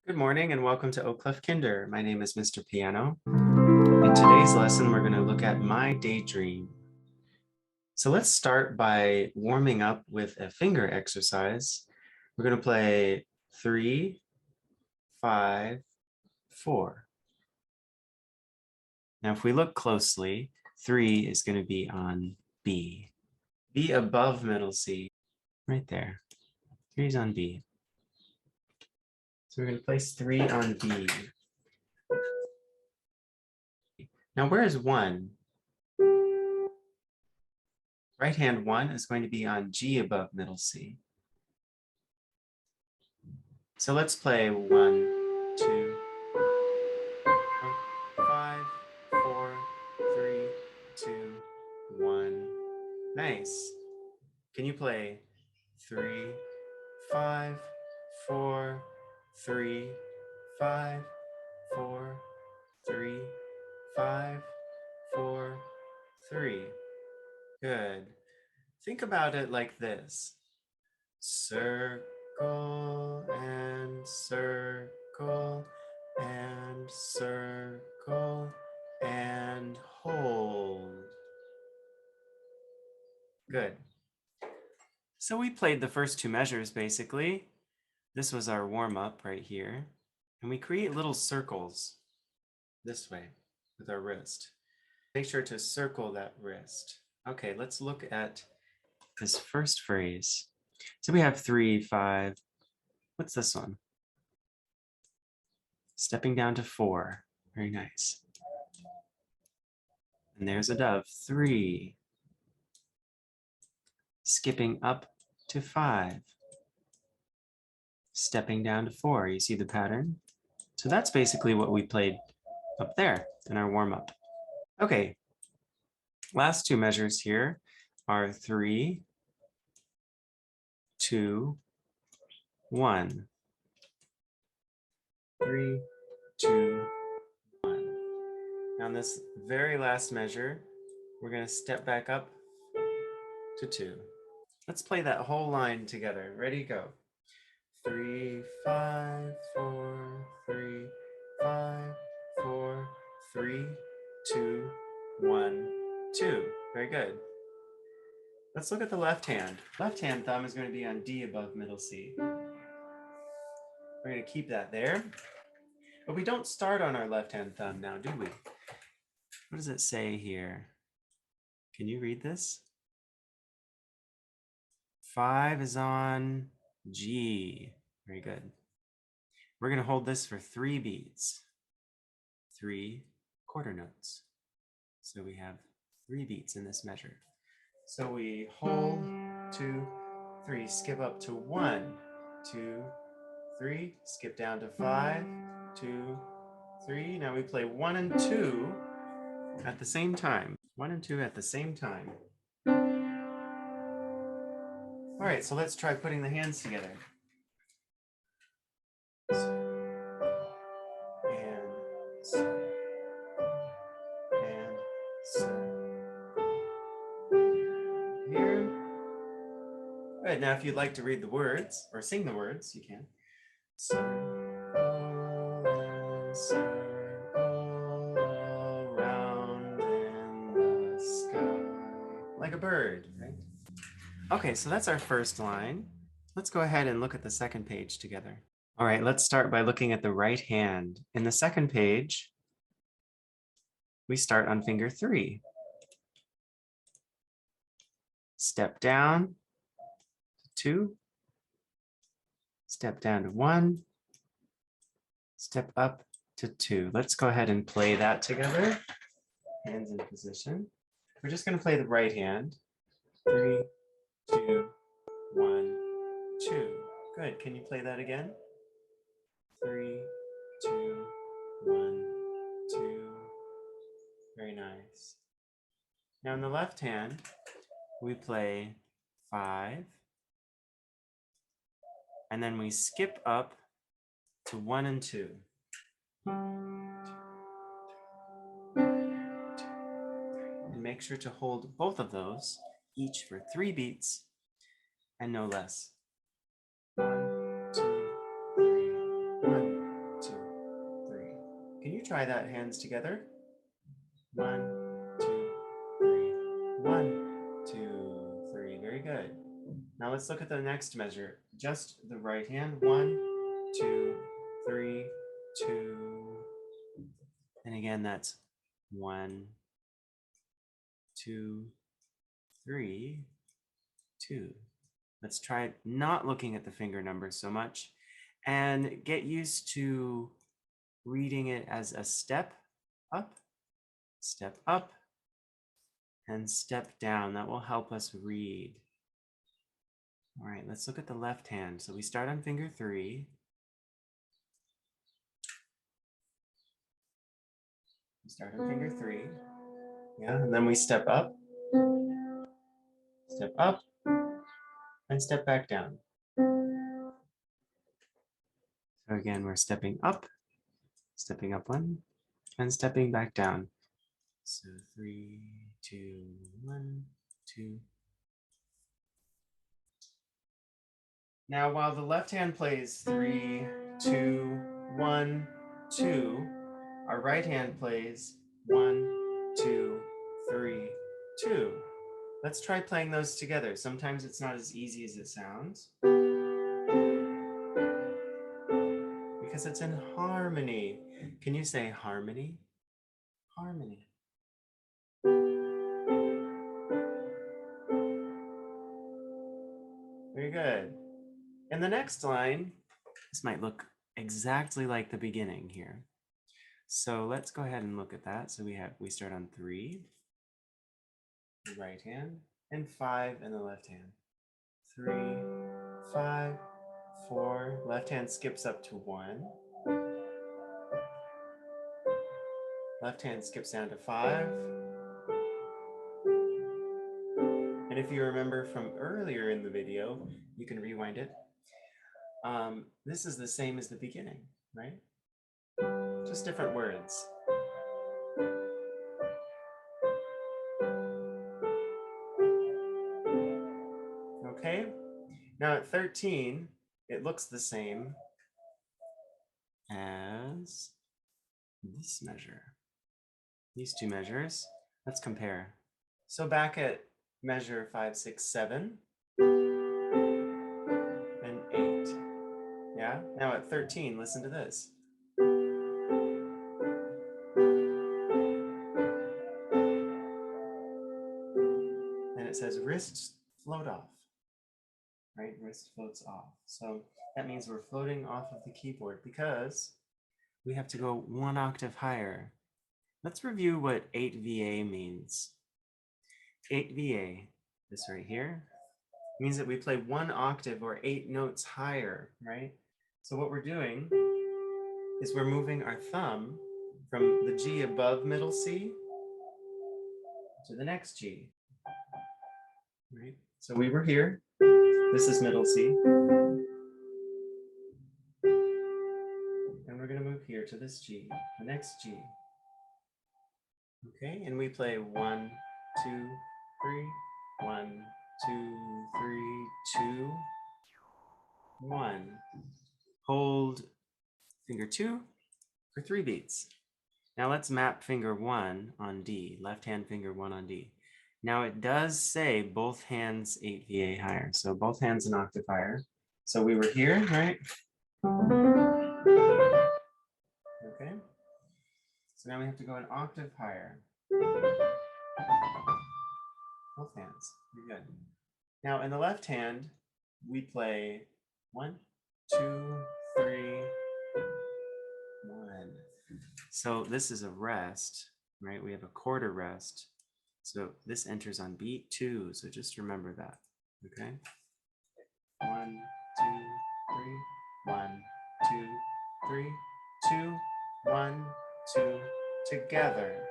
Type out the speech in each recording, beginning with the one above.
Good morning and welcome to Oclef Kinder. My name is Mr. Piano. In today's lesson, we're going to look at my Daydream. So let's start by warming up with a finger exercise. We're going to play 3, 5, 4. Now, if we look closely, 3 is going to be on B. B above middle C, right there. 3 is on B. So we're going to place 3 on B. Now, where is 1? Right hand 1 is going to be on G above middle C. So let's play 1, 2, 5, 4, 3, 2, 1. Nice. Can you play 3, 5, 4, 3, 5, 4, 3, 5, 4, 3? Good. Think about it like this. Circle and circle and circle and hold. Good. So we played the first two measures basically. This was our warm-up right here. And we create little circles this way with our wrist. Make sure to circle that wrist. Okay, let's look at this first phrase. So we have 3, 5. What's this one? Stepping down to 4. Very nice. And there's a dove. 3. Skipping up to 5. Stepping down to 4. You see the pattern? So that's basically what we played up there in our warm-up. Okay. Last two measures here are 3, 2, 1. 3, 2, 1. Now in this very last measure, we're going to step back up to 2. Let's play that whole line together. Ready, go. 3, 5, 4, 3, 5, 4, 3, 2, 1, 2. Very good. Let's look at the left hand. Left hand thumb is going to be on D above middle C. We're going to keep that there. But we don't start on our left hand thumb now, do we? What does it say here? Can you read this? 5 is on G. Very good. We're going to hold this for 3 beats. 3 quarter notes. So we have 3 beats in this measure. So we hold 2, 3, skip up to 1, 2, 3, skip down to 5, 2, 3. Now we play 1 and 2 at the same time. 1 and 2 at the same time. All right, so let's try putting the hands together. Here. Good. Now, if you'd like to read the words or sing the words, you can. Circle and circle around in the sky. Like a bird, right? Okay, so that's our first line. Let's go ahead and look at the second page together. All right, let's start by looking at the right hand. In the second page, we start on finger 3. Step down to 2. Step down to 1. Step up to 2. Let's go ahead and play that together. Hands in position. We're just going to play the right hand. 3, 2, 1, 2. Good. Can you play that again? 3, 2, 1, 2. Very nice. Now in the left hand, we play 5. And then we skip up to 1 and 2. And make sure to hold both of those, each for 3 beats and no less. 1, 2, 3, 1. You try that, hands together. 1, 2, 3. 1, 2, 3. Very good. Now let's look at the next measure. Just the right hand. 1, 2, 3, 2. And again, that's 1, 2, 3, 2. Let's try not looking at the finger numbers so much and get used to reading it as a step up, and step down. That will help us read. All right, let's look at the left hand. So we start on finger 3. We start on finger 3. Yeah, and then we step up, and step back down. So again, we're stepping up 1, and stepping back down. So 3, 2, 1, 2. Now, while the left hand plays 3, 2, 1, 2, our right hand plays 1, 2, 3, 2. Let's try playing those together. Sometimes it's not as easy as it sounds, because it's in harmony. Can you say harmony? Harmony. Very good. In the next line, this might look exactly like the beginning here. So let's go ahead and look at that. So we start on 3, the right hand, and 5 in the left hand. 3, 5, 4. Left hand skips up to 1. Left hand skips down to 5. And if you remember from earlier in the video, you can rewind it. This is the same as the beginning, right? Just different words. Okay, now at 13, it looks the same as this measure. These two measures, let's compare. So back at measure 5, 6, 7, and 8. Yeah, now at 13, listen to this. And it says wrists float off, right? Wrist floats off. So that means we're floating off of the keyboard because we have to go 1 octave higher. Let's review what 8VA means. 8VA, this right here, means that we play 1 octave or 8 notes higher, right? So what we're doing is we're moving our thumb from the G above middle C to the next G, right? So we were here, this is middle C, and we're gonna move here to this G, the next G. Okay, and we play 1, 2, 3, 1, 2, 3, 2, 1. Hold finger 2 for 3 beats. Now let's map finger 1 on D, left hand finger 1 on D. Now it does say both hands 8VA higher, so both hands an octave higher. So we were here, right? Okay. So now we have to go an octave higher. Both hands. Very good. Now in the left hand, we play 1, 2, 3, 1. So this is a rest, right? We have a quarter rest. So this enters on beat 2. So just remember that. Okay. 1, 2, 3, 1, 2, 3, 2, 1, 2, together.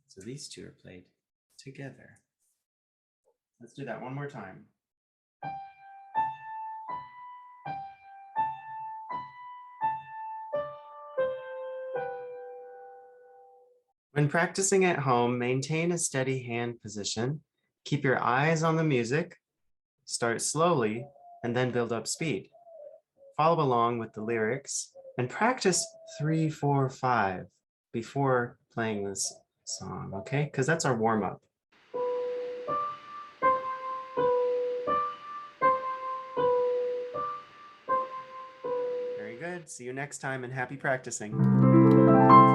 So these two are played together. Let's do that one more time. When practicing at home, maintain a steady hand position. Keep your eyes on the music. Start slowly and then build up speed. Follow along with the lyrics And practice 3, 4, 5 before playing this song, okay? Because that's our warm-up. Very good. See you next time and happy practicing.